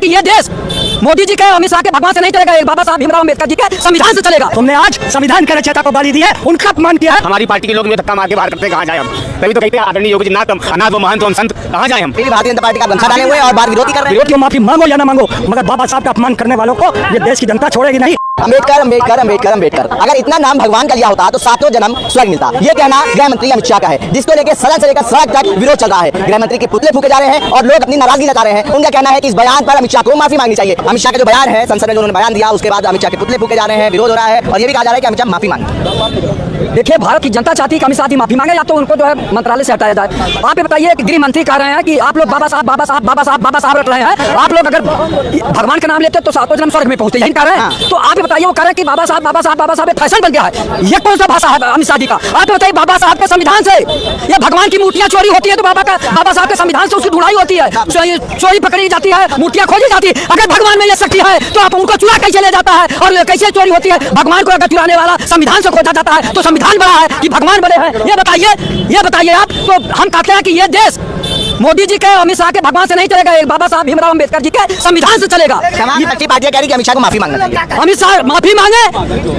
ये देश मोदी जी के, अमित शाह के भगवान से नहीं चलेगा, एक बाबा साहब भीमराव अम्बेडकर जी के संविधान से चलेगा। तुमने आज संविधान के रचयिता को गाली दी है, उनका अपमान किया है। हमारी पार्टी के लोग धक्का मार के बाहर करते, कहाँ जाए हम? तभी तो कहते हैं आदरणीय योगी जी नाथ अनाथ व महंत संत, कहाँ जाए हम? भारतीय जनता पार्टी का गमछा डाले हुए और बात विरोधी कर रहे हैं। विरोध की माफी मांगो या ना मांगो, मगर बाबा साहब का अपमान करने वालों को ये देश की जनता छोड़ेगी नहीं। अम्बेडकर अम्बेडकर अम्बेडकर अम्बेडकर, अगर इतना नाम भगवान का लिया होता तो सातों जन्म स्वर्ग मिलता। ये कहना गृह मंत्री अमित शाह का है, जिसको लेकर सदन से लेकर सड़क तक विरोध चल रहा है। गृह मंत्री के पुतले फूके जा रहे हैं और लोग अपनी नाराजगी जता रहे हैं। उनका कहना है कि इस बयान पर अमित शाह को माफी मांगनी चाहिए। अमित शाह का जो बयान है, संसद में जो उन्होंने बयान दिया, उसके बाद अमित शाह के पुतले फूके जा रहे हैं, विरोध हो रहा है और ये भी कहा जा रहा है कि अमित शाह माफी मांगे। देखिए, भारत की जनता चाहती है कि अमित शाह जी माफी मांगे या तो उनको जो है मंत्रालय से हटाया जाए। आप ये बताइए कि गृह मंत्री कह रहे हैं कि आप लोग बाबा साहब बाबा साहब बाबा साहब बाबा साहब रट रहे हैं। आप लोग अगर भगवान का नाम लेते तो सातों जन्म स्वर्ग में पहुंचते, यही कह रहे हैं। तो आप ये बताइए, वो कह रहे हैं कि बाबा साहब बाबा साहब बाबा साहब फैशन बन गया है। ये कौन सा भाषा है अमित शाह जी का? आप बताइए, बाबा साहब के संविधान से ये भगवान की मूर्तियां चोरी होती है तो बाबा साहब के संविधान से उसकी ढुलाई होती है, चोरी पकड़ी जाती है, मूर्तियां खोजी जाती है। अगर भगवान में ये शक्ति है तो आप उनको चुरा कैसे ले जाता है और कैसे चोरी होती है? भगवान को अगर चुराने वाला संविधान से खोजा जाता है तो संविधान बड़ा है कि भगवान बड़े हैं? ये बताइए आप। तो हम कहते हैं कि ये देश मोदी जी के, अमित शाह के भगवान से नहीं चलेगा, एक बाबा साहब भीमराव अम्बेडकर जी के संविधान से चलेगा। पार्टियां कह रही है कि अमित शाह को माफी मांगना चाहिए। अमित शाह माफी मांगे,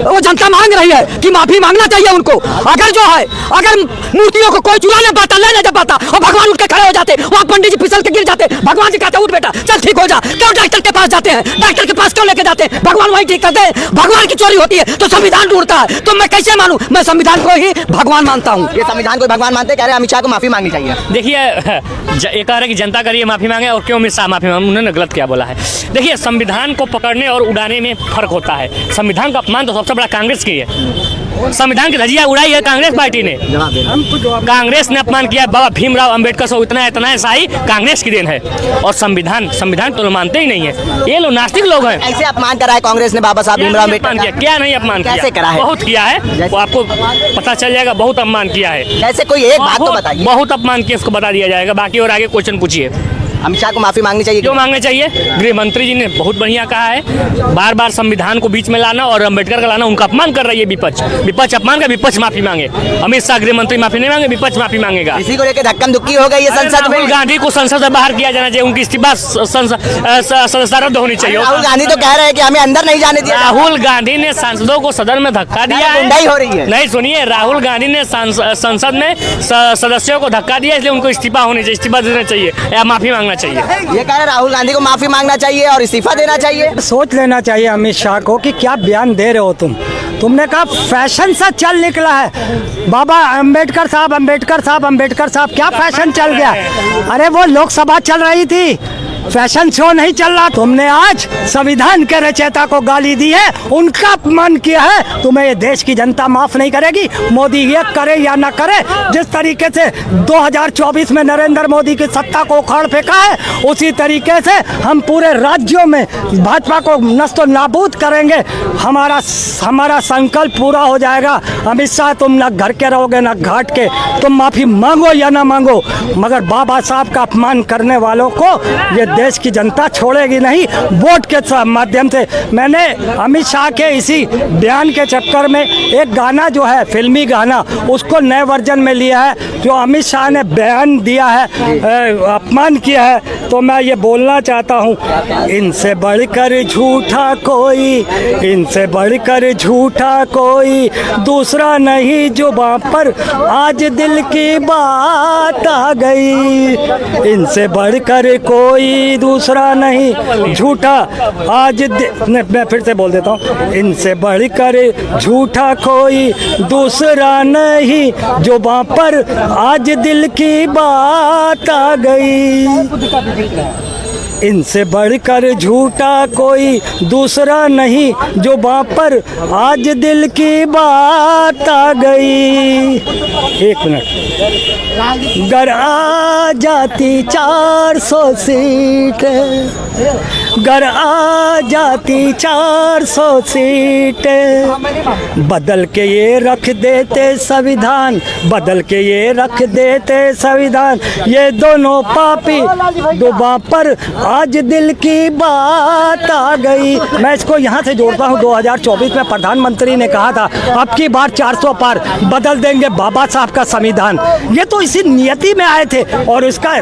वो जनता मांग रही है कि माफी मांगना चाहिए उनको। अगर जो है, अगर मूर्तियों को कोई चुरा नहीं पाता, ले नहीं पाता और भगवान उठ के खड़े हो जाते, वहाँ पंडित जी फिसल के गिर जाते, भगवान जी कहते उठ बेटा चल ठीक हो जा, क्यों डॉक्टर के पास जाते हैं? डॉक्टर के पास क्यों लेके जाते हैं? भगवान वही ठीक करते हैं। भगवान की चोरी होती है तो संविधान ढूंढता है, तो मैं कैसे मानूं? मैं संविधान को ही भगवान मानता हूँ। ये संविधान को भगवान मानते, कह रहे हैं अमित शाह को माफी मांगनी चाहिए। देखिए, एक कह रहे कि जनता करिए माफी मांगे और क्यों अमित शाह माफी मांगे? उन्होंने गलत क्या बोला है? देखिए, संविधान को पकड़ने और उड़ाने में फर्क होता है। संविधान का अपमान तो सबसे बड़ा कांग्रेस की है। संविधान की धज्जियां उड़ाई है कांग्रेस पार्टी ने। कांग्रेस ने अपमान किया बाबा भीमराव अम्बेडकर से, इतना ऐसा ही कांग्रेस की देन है। और संविधान तो लोग मानते ही नहीं है। ये लोग नास्तिक लोग हैं। ऐसे अपमान करा है कांग्रेस ने बाबा साहब भीमराव अम्बेडकर का? क्या नहीं अपमान किया? कैसे करा है? बहुत किया है, वो आपको पता चल जाएगा। बहुत अपमान किया है। ऐसे कोई एक बात तो बताइए। बहुत अपमान किया, उसको बता दिया जाएगा। बाकी और आगे क्वेश्चन पूछिए। अमित शाह को माफी मांगनी चाहिए। क्यों मांगनी चाहिए? गृह मंत्री जी ने बहुत बढ़िया कहा है। बार बार संविधान को बीच में लाना और अम्बेडकर का लाना, उनका अपमान कर रही है विपक्ष। विपक्ष अपमान का, विपक्ष माफी मांगे। अमित शाह गृह मंत्री माफी नहीं मांगे, विपक्ष माफी मांगेगा। इसी को लेकर धक्कम धुक्की हो गई है संसद में। राहुल गांधी को संसद से बाहर किया जाना चाहिए। उनकी इस्तीफा सदस्यता रद्द होनी चाहिए। राहुल गांधी तो कह रहे हैं कि हमें अंदर नहीं जाने दिया। राहुल गांधी ने सांसदों को सदन में धक्का दिया है। गुंडाई हो रही है। नहीं, सुनिए, राहुल गांधी ने संसद में सदस्यों को धक्का दिया, इसलिए उनको इस्तीफा होनी चाहिए, इस्तीफा देना चाहिए या माफी मांगना चाहिए। राहुल गांधी को माफी मांगना चाहिए और इस्तीफा देना चाहिए। सोच लेना चाहिए अमित शाह को कि क्या बयान दे रहे हो तुमने कहा फैशन सा चल निकला है बाबा अम्बेडकर साहब अम्बेडकर साहब अम्बेडकर साहब। क्या फैशन चल गया? अरे वो लोकसभा चल रही थी, फैशन शो नहीं चल रहा। तुमने आज संविधान के रचयिता को गाली दी है, उनका अपमान किया है। तुम्हें ये देश की जनता माफ नहीं करेगी, मोदी ये करे या ना करे। जिस तरीके से 2024 में नरेंद्र मोदी की सत्ता को उखाड़ फेंका है, उसी तरीके से हम पूरे राज्यों में भाजपा को नस्तो नाबूद करेंगे। हमारा संकल्प पूरा हो जाएगा। अमित शाह, तुम ना घर के रहोगे ना घाट के। तुम माफी मांगो या ना मांगो, मगर बाबा साहब का अपमान करने वालों को ये देश की जनता छोड़ेगी नहीं। वोट के माध्यम से मैंने अमित शाह के इसी बयान के चक्कर में एक गाना जो है फिल्मी गाना, उसको नए वर्जन में लिया है। जो अमित शाह ने बयान दिया है, अपमान किया है, तो मैं ये बोलना चाहता हूँ, इनसे बढ़कर झूठा कोई, इनसे बढ़कर झूठा कोई दूसरा नहीं। जुबां पर आज दिल की बात आ गई, इनसे बढ़कर कोई दूसरा नहीं। झूठा आज मैं फिर से बोल देता हूँ, इनसे बढ़कर झूठा कोई दूसरा नहीं। जुबां पर आज दिल की बात आ गई, इनसे बढ़कर झूठा कोई दूसरा नहीं। जुबां पर आज दिल की बात आ गई। एक मिनट। घर आ जाती 400 सीट, घर आ जाती 400 सीट, बदल के ये रख देते संविधान, बदल के ये रख देते संविधान। ये दोनों पापी जुबां पर आज दिल की बात आ गई। मैं इसको यहाँ से जोड़ता हूँ, 2024 में प्रधानमंत्री ने कहा था अब की बार 400 पार, बदल देंगे बाबा साहब का संविधान। ये तो इसी नियति में आए थे और इसका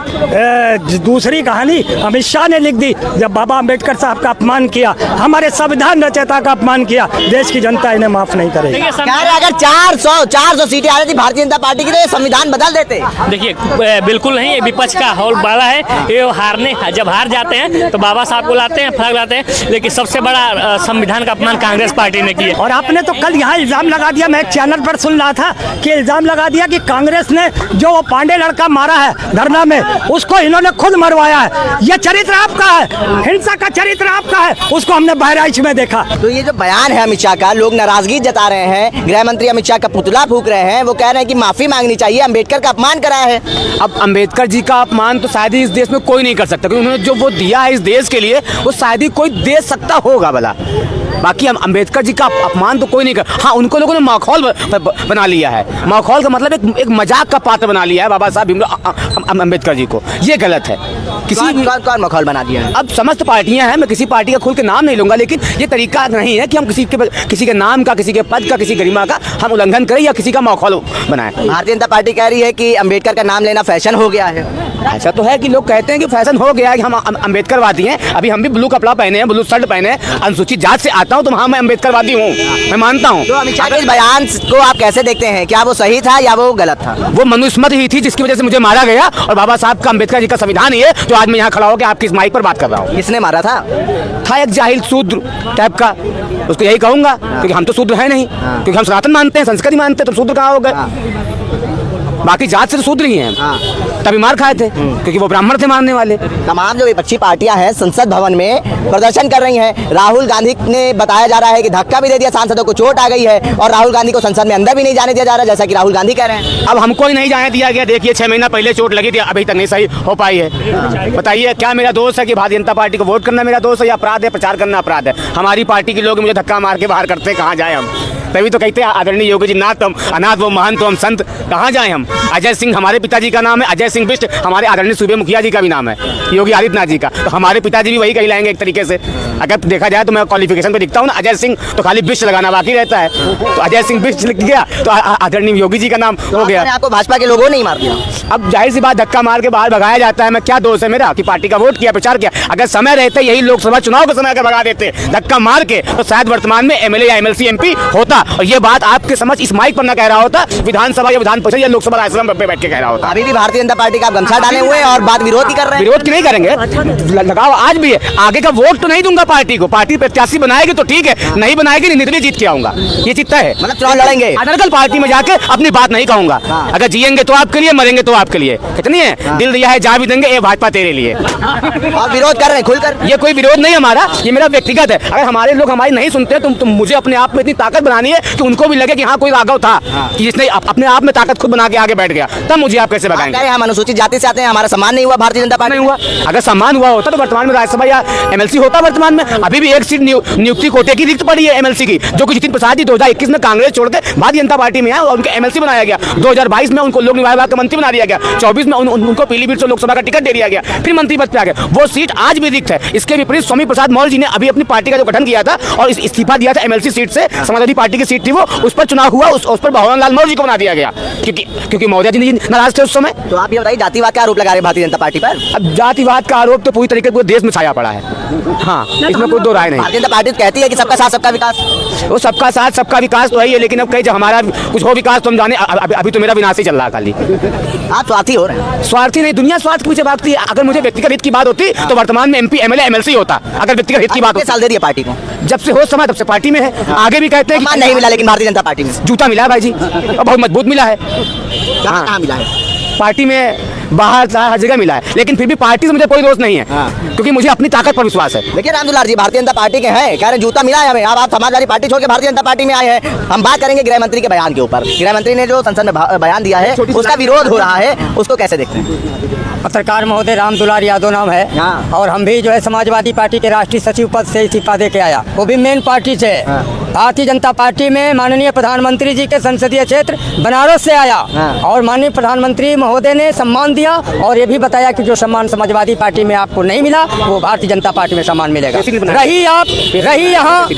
दूसरी कहानी अमित शाह ने लिख दी। जब बाबा अम्बेडकर साहब का अपमान किया, हमारे संविधान रचयिता का अपमान किया, देश की जनता इन्हें माफ नहीं करेगी। देखिए कह रहे अगर 400 सीटें आ रही थी भारतीय जनता पार्टी की तो ये संविधान बदल देते। देखिए बिल्कुल नहीं, ये विपक्ष का हौल बड़ा है। ये हारने जब हार जाते हैं तो बाबा साहब को लाते हैं, फर्क लाते हैं, लेकिन सबसे बड़ा संविधान का अपमान कांग्रेस पार्टी ने किया। और आपने तो कल यहाँ इल्जाम लगा दिया, मैं एक चैनल पर सुन रहा था कि इल्जाम लगा दिया कि कांग्रेस ने जो वो पांडे लड़का मारा है धरना में, उसको इन्होंने खुद मरवाया है। ये चरित्र आपका है, हिंसा का चरित्र आपका है, उसको हमने बहराइच में देखा। तो ये जो बयान है अमित शाह का, लोग नाराजगी जता रहे हैं, गृह मंत्री अमित शाह का पुतला फूंक रहे हैं, वो कह रहे हैं कि माफी मांगनी चाहिए, अम्बेडकर का अपमान करा है। अब अम्बेडकर जी का अपमान तो शायद ही इस देश में कोई नहीं कर सकता, क्योंकि उन्होंने जो वो दिया है इस देश के लिए वो शायद ही कोई दे सकता होगा भला। बाकी हम अम्बेडकर जी का अपमान तो कोई नहीं कर। हाँ, उनको लोगों ने माखौल बना लिया है। माखौल का मतलब एक मजाक का पात्र बना लिया है बाबा साहब भीमराव अम्बेडकर जी को। ये गलत है। कौन माहौल बना दिया है? अब समस्त पार्टियां हैं, मैं किसी पार्टी का खुल के नाम नहीं लूंगा, लेकिन ये तरीका नहीं है कि हम किसी के नाम का, किसी के पद का, किसी गरिमा का हम उल्लंघन करें या किसी का माखौल बनाएं। भारतीय जनता पार्टी कह रही है कि अम्बेडकर का नाम लेना फैशन हो गया है। ऐसा तो है कि लोग कहते हैं कि फैशन हो गया है कि हम अम्बेडकरवादी हैं। अभी हम भी ब्लू कपड़ा पहने हैं, ब्लू शर्ट पहने हैं, अनुसूचित जात से आता हूं तो हाँ मैं अम्बेडकरवादी हूँ, मैं मानता हूँ। तो अमित शाह के इस बयान को आप कैसे देखते हैं? क्या वो सही था या वो गलत था? वो मनुस्मृति ही थी जिसकी वजह से मुझे मारा गया, और बाबा साहब का अम्बेडकर जी का संविधान ही है जो आज मैं यहाँ खड़ा होकर आपकी इस माइक पर बात कर रहा हूँ। किसने मारा था? एक जाहिल शूद्र टाइप का, उसको यही कहूंगा, क्योंकि हम तो शूद्र है नहीं, क्योंकि हम सनातन मानते हैं, संस्कृति मानते हैं, तो शूद्र कहाँ हो गए? बाकी जात से तो शूद्र ही हैं। तभी मार खाए थे क्योंकि वो ब्राह्मण थे मारने वाले। तमाम जो विपक्षी पार्टियां हैं संसद भवन में प्रदर्शन कर रही हैं। राहुल गांधी ने बताया जा रहा है कि धक्का भी दे दिया, सांसदों को चोट आ गई है और राहुल गांधी को संसद में अंदर भी नहीं जाने दिया जा रहा, जैसा कि राहुल गांधी कह रहे हैं। अब हमको ही नहीं जाने दिया गया। देखिए 6 महीना पहले चोट लगी थी, अभी तक नहीं सही हो पाई है। बताइए क्या मेरा दोस्त है कि भारतीय जनता पार्टी को वोट करना मेरा दोस्त है या अपराध है? प्रचार करना अपराध है। हमारी पार्टी के लोग मुझे धक्का मार के बाहर करते, कहाँ जाए हम? तभी तो कहते हैं आदरणीय योगी जी नाथ तुम अनाथ वो महान तो हम संत, कहाँ जाएं हम? अजय सिंह हमारे पिताजी का नाम है, अजय सिंह बिष्ट हमारे आदरणीय सूबे मुखिया जी का भी नाम है, योगी आदित्यनाथ जी का। तो हमारे पिताजी भी वही कहलाएंगे एक तरीके से। अगर देखा जाए तो मैं क्वालिफिकेशन पे दिखता हूँ ना, अजय सिंह तो खाली बिष्ट लगाना बाकी रहता है, तो अजय सिंह बिष्ट लिख गया तो आदरणीय योगी जी का नाम हो गया। आपको भाजपा के लोगों ने ही मार दिया। अब जाहिर सी बात, धक्का मार के बाहर भगाया जाता है। मैं क्या दोष है मेरा कि पार्टी का वोट किया, प्रचार किया? अगर समय रहते यही लोकसभा चुनाव के समय अगर भगा देते धक्का मार के, तो शायद वर्तमान में एमएलए या एमएलसी एमपी होता। और ये बात आपके समझ इस माइक पर ना कह रहा होता, विधानसभा या विधान परिषद या लोकसभा राज्यसभा पे बैठ के कह रहा होता। अभी भी भारतीय जनता पार्टी का गमछा डाले हुए और बात विरोध ही कर रहे हैं। विरोध की नहीं करेंगे, लगाओ आज भी है। आगे का वोट तो नहीं दूंगा पार्टी को। पार्टी प्रत्याशी बनाएगी तो ठीक है, नहीं बनाएगी निर्दलीय जीत के आऊंगा, ये चित्ता है। मतलब चुनाव लड़ेंगे, अदरकल पार्टी में जाके अपनी बात नहीं कहूंगा। अगर जिएंगे तो आपके लिए, मरेंगे तो आपके लिए। कितनी है दिल दिया है, जा भी देंगे, ये भाजपा तेरे लिए। और विरोध कर रहे हैं खुलकर। ये कोई विरोध नहीं हमारा, ये मेरा व्यक्तिगत है। अगर हमारे लोग हमारी नहीं सुनते तो मुझे अपने आप में इतनी ताकत बनानी है कि उनको भी लगे कि हाँ कोई राघव था कि जिसने अपने आप में ताकत खुद बना के आगे बैठ गया, तब मुझे आप कैसे भगाएंगे? हम अनुसूचित जाति से आते हैं, हमारा सम्मान नहीं हुआ भारतीय जनता पार्टी नहीं हुआ। अगर सम्मान हुआ होता तो वर्तमान में राज्यसभा या एमएलसी होता। वर्तमान में अभी भी एक सीट नियुक्ति कोटे की रिक्त पड़ी है एमएलसी की, जो कि जितिन प्रसाद जी 2021 में कांग्रेस छोड़ के भारतीय जनता पार्टी में आए और उनको एमएलसी बनाया गया। 2022 में उनको लोक निर्माण विभाग का मंत्री बना दिया गया। 24 में उनको पीलीभीत से लोकसभा का टिकट दे दिया गया, फिर मंत्री पद पे आ गए। वो सीट आज भी रिक्त है। इसके विपरीत स्वामी प्रसाद मौर्य जी ने अभी अपनी पार्टी का जो गठन किया था और इस्तीफा दिया था एमएलसी सीट से, समाजवादी पार्टी की सीट थी वो, उस पर चुनाव हुआ, उस पर भवन लाल मौर्य जी को बना दिया गया क्योंकि मौर्य जी नाराज थे उस समय। तो आप ये बताइए जातिवाद का आरोप लगा रहे भारतीय जनता पार्टी पर? अब जातिवाद का आरोप तो पूरी तरीके से देश में छाया पड़ा है। हाँ, इसमें कोई दो राय नहीं। भारतीय जनता पार्टी कहती है कि सबका साथ सबका विकास। वो सबका साथ सबका विकास तो है ही, लेकिन अब कहीं जब हमारा कुछ हो विकास तो हम जाने, अभी तो मेरा विनाश ही चल रहा है खाली। आप स्वार्थी हो रहे हैं। स्वार्थी नहीं, दुनिया स्वार्थ के पीछे भागती है। अगर मुझे व्यक्तिगत हित की बात होती तो वर्तमान में एमपी एमएलए एमएलसी होता। अगर व्यक्तिगत हित की बात होती, साल दे दिया पार्टी को, जब से हो समय तब से पार्टी में है। आगे भी कहते हैं कि नहीं मिला, लेकिन भारतीय जनता पार्टी में जूता मिला है भाई जी, और बहुत मजबूत मिला है। कहाँ मिला है? पार्टी में, बाहर हर जगह मिला है, लेकिन फिर भी पार्टी से मुझे कोई दोष नहीं है, क्योंकि मुझे अपनी ताकत पर विश्वास है। देखिए रामदुलार जी भारतीय जनता पार्टी के हैं, कह रहे जूता मिला है हमें। अब आप समाजवादी पार्टी छोड़ के भारतीय जनता पार्टी में आए हैं। हम बात करेंगे गृह मंत्री के बयान के ऊपर। गृह मंत्री ने जो संसद में बयान दिया है उसका विरोध हो रहा है, उसको कैसे देखते हैं? पत्रकार महोदय रामदुलार यादव नाम है और हम भी जो है समाजवादी पार्टी के राष्ट्रीय सचिव पद से इस्तीफा दे के आया, वो भी मेन पार्टी से। भारतीय जनता पार्टी में माननीय प्रधानमंत्री जी के संसदीय क्षेत्र बनारस से आया और माननीय प्रधानमंत्री महोदय ने सम्मान दिया और ये भी बताया कि जो सम्मान समाजवादी पार्टी में आपको नहीं मिला वो भारतीय जनता पार्टी में सम्मान मिलेगा। रही यहाँ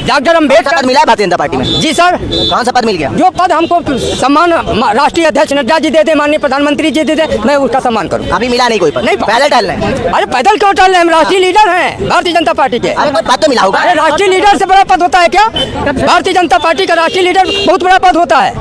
डॉक्टर अम्बेडकर मिला है भारतीय जनता पार्टी में? जी सर। कौन सा पद मिल गया? जो पद हमको सम्मान राष्ट्रीय अध्यक्ष नड्डा जी दे दे, माननीय प्रधानमंत्री जी दे दे, मैं उसका सम्मान करूँ। अभी मिला नहीं कोई पद? नहीं, पैदल टहल रहे हैं। अरे पैदल क्यों टहल रहे हैं? हम राष्ट्रीय लीडर हैं भारतीय जनता पार्टी के। अरे कोई पद तो मिला होगा। अरे राष्ट्रीय लीडर से बड़ा पद होता है क्या? भारतीय जनता पार्टी का राष्ट्रीय लीडर बहुत बड़ा पद होता है,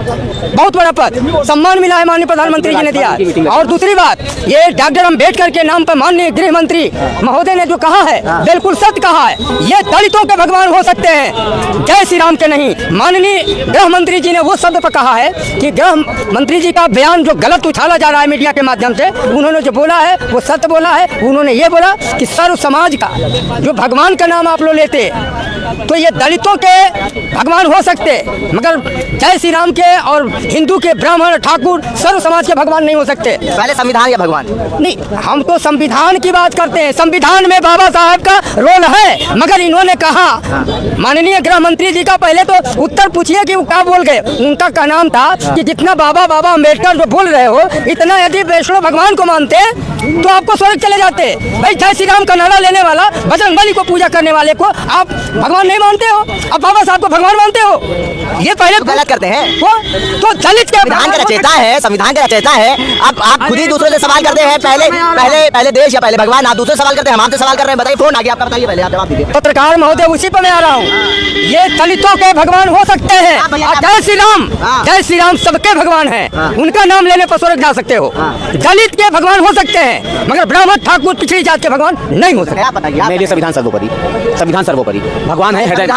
बहुत बड़ा पद। सम्मान मिला है, माननीय प्रधानमंत्री जी ने दिया। और दूसरी बात, ये डॉक्टर अम्बेडकर के नाम पर माननीय गृह मंत्री महोदय ने जो कहा है बिल्कुल सत्य कहा है। ये दलितों के भगवान हो सकते हैं, जय श्री राम के नहीं। माननीय गृह मंत्री जी ने वो शब्द पर कहा है कि गृह मंत्री जी का बयान जो गलत उछाला जा रहा है मीडिया के माध्यम से, उन्होंने जो बोला है वो सत्य बोला है। उन्होंने ये बोला कि सर्व समाज का जो भगवान का नाम आप लोग लेते तो ये दलितों के भगवान हो सकते, मगर जय श्री राम के और हिंदू के ब्राह्मण ठाकुर सर्व समाज के भगवान नहीं हो सकते। पहले संविधान या भगवान? नहीं, हम तो संविधान की बात करते हैं। संविधान में बाबा साहब का रोल है, मगर इन्होंने कहा, माननीय गृह मंत्री जी का पहले तो उत्तर पूछिए कि वो क्या बोल गए। उनका का नाम था कि जितना बाबा अम्बेडकर जो बोल रहे हो, इतना यदि वैष्णव भगवान को मानते तो आपको स्वर्ग चले जाते। भाई जय श्री राम का नारा लेने वाला, बजरंगबली को पूजा करने वाले को आप भगवान नहीं मानते हो, अब बाबा साहब को भगवान मानते हो। ये पहले तो गलत करते हैं। तो दलित के संविधान का रचयिता है, संविधान का रचयिता है। आप खुद ही दूसरों से सवाल करते हैं, पहले देश या पहले भगवान। आप दूसरे सवाल करते हैं, हम आपसे सवाल कर रहे हैं। बताइए, फोन आ गया आपका, बताइए पहले, आप जवाब दीजिए। पत्रकार महोदय, उसी पर मैं आ रहा हूँ। ये दलितों के भगवान हो सकते हैं। जय श्री राम सबके भगवान हैं, उनका नाम लेने पर स्वर्ग जा सकते हो। दलित के भगवान हो सकते हैं, मगर ब्राह्मण ठाकुर पिछड़ी जात के भगवान नहीं हो सकते। आप बताइए। मेरे लिए संविधान सर्वोपरि, संविधान सर्वोपरि। भगवान है हृदय,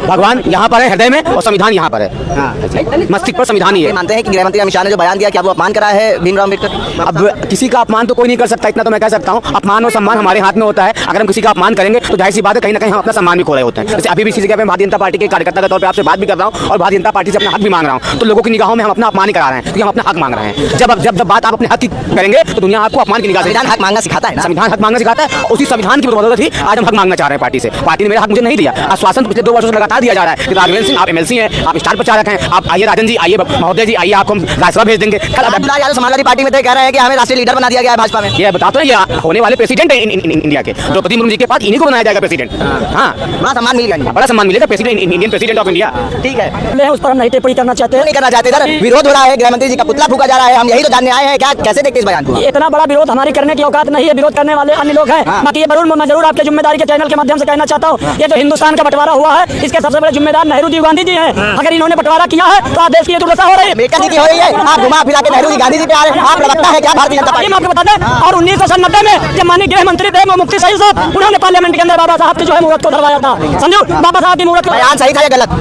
भगवान यहाँ पर है हृदय में और संविधान यहाँ पर है, मस्तिष्क पर संविधान ही है। मानते हैं कि गृह मंत्री अमित शाह ने जो बयान दिया, क्या वो अपमान करा है भीमराव अम्बेडकर? अब किसी का अपमान तो कोई नहीं कर सकता, इतना तो मैं कह सकता हूँ। अपमान और सम्मान हमारे हाथ में होता है। अगर हम किसी का अपमान करेंगे तो जाहिर सी बात है, कहीं ना कहीं हम अपना सम्मान भी खो रहे होते हैं। जैसे अभी भी इसी जगह पे भारतीय जनता पार्टी के कार्यकर्ता के तौर पर आपसे बात भी कर रहा हूँ और भारतीय जनता पार्टी से अपना हक भी मांग रहा हूँ, तो लोगों की निगाहों में हम अपना अपमान ही करा रहे हैं, क्योंकि हम अपना हक मांग रहे हैं। जब बात आप अपने हक की करेंगे तो दुनिया आपको अपमान की निगाह से। संविधान हक मांगना सिखाता है ना? संविधान हक मांगना सिखाता है। उसी संविधान की बदौलत ही आज हम हक मांगना चाह रहे हैं पार्टी से। पार्टी ने मेरा हक मुझे नहीं दिया। आश्वासन पिछले 2 वर्षों से लगातार दिया जा रहा है कि राघवेंद्र सिंह आप एमएलसी हैं, आप स्टार प्रचारक हैं, आप आइए राजन जी, आइए महोदय जी, आइए आपको हम राज्यसभा भेज देंगे। कल समाजवादी पार्टी में तो कह रहे हैं कि हमें राष्ट्रीय लीडर बना दिया गया है भाजपा में। ये बताते हैं, ये होने वाले प्रेसिडेंट है इंडिया के, द्रौपदी मुर्मू जी के बाद इन्हीं को बनाया जाएगा प्रेसिडेंट। हाँ, बड़ा सम्मान मिल गया, बड़ा सम्मान मिलेगा, president, Indian president of India. ठीक है, मैं उस पर हम नहीं टिप्पणी करना चाहते। नहीं करना चाहते। इधर विरोध हो रहा है, गृह मंत्री जी का पुतला फूका जा रहा है, हम यही तो जानने आए हैं। क्या कैसे देखते इस बयान को? इतना बड़ा विरोध हमारी करने की औकात नहीं है, विरोध करने वाले अन्य लोग हैं। बाकी ये मैं जरूर आपके जिम्मेदारी के चैनल के माध्यम से कहना चाहता हूँ, ये जो हिंदुस्तान का बंटवारा हुआ है, इसके सबसे बड़े जिम्मेदार नेहरू जी, गांधी जी हैं। अगर इन्होंने बंटवारा किया है तो देश की दुर्दशा हो रही है। अम्बेडकर जी की हो रही है, आप घुमा फिरा के नेहरू जी, गांधी जी पे आ रहे हैं। आप लगता है क्या भारतीय जनता पार्टी? आपको बता दें, और 1990 में जब माननीय गृह मंत्री थे मुफ्ती सईद साहब, उन्होंने पार्लियामेंट के अंदर बाबा साहब की जो है मूर्त को धरवाया था। समझो, बाबा साहब की मूर्त। बयान सही था या गलत?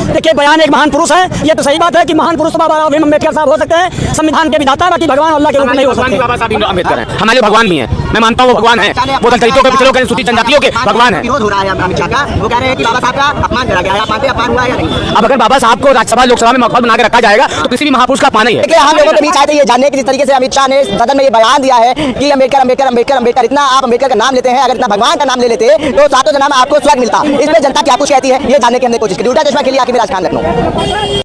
देखिए, बयान एक महान पुरुष है, ये तो सही बात है कि महान पुरुष बाबा साहब अम्बेडकर साहब हो सकते हैं, संविधान के विधाता, बाकी भगवान अल्लाह के रूप में नहीं हो सकते। बाबा साहब अम्बेडकर हैं, हमारे भगवान भी हैं। मैं मानता हूँ वो भगवान है, वो दलितों के, पिछड़ों के, सूचित जनजातियों के भगवान है। विरोध हो रहा है अमित शाह का, वो कह रहे हैं कि बाबा साहब का अपमान करा गया है। आप मानते हैं अपमान हुआ है या नहीं? अब अगर बाबा साहब को राज्यसभा लोकसभा में मकबूल बना के रखा जाएगा तो किसी भी महापुरुष का अपमान ही है। देखिए, हम लोगों के बीच आए थे ये जानने की, जिस तरीके से अमित शाह ने सदन में ये बयान दिया है कि अम्बेडकर अम्बेडकर अम्बेडकर अम्बेडकर, इतना आप अम्बेडकर का नाम लेते हैं, अगर इतना भगवान का नाम ले लेते तो सातों जन्म आपको स्वर्ग मिलता। इसमें जनता क्या कुछ कहती है, ये जानने की हमने कोशिश की। उल्टा चश्मा के लिए आखिर राजस्थान, लखनऊ।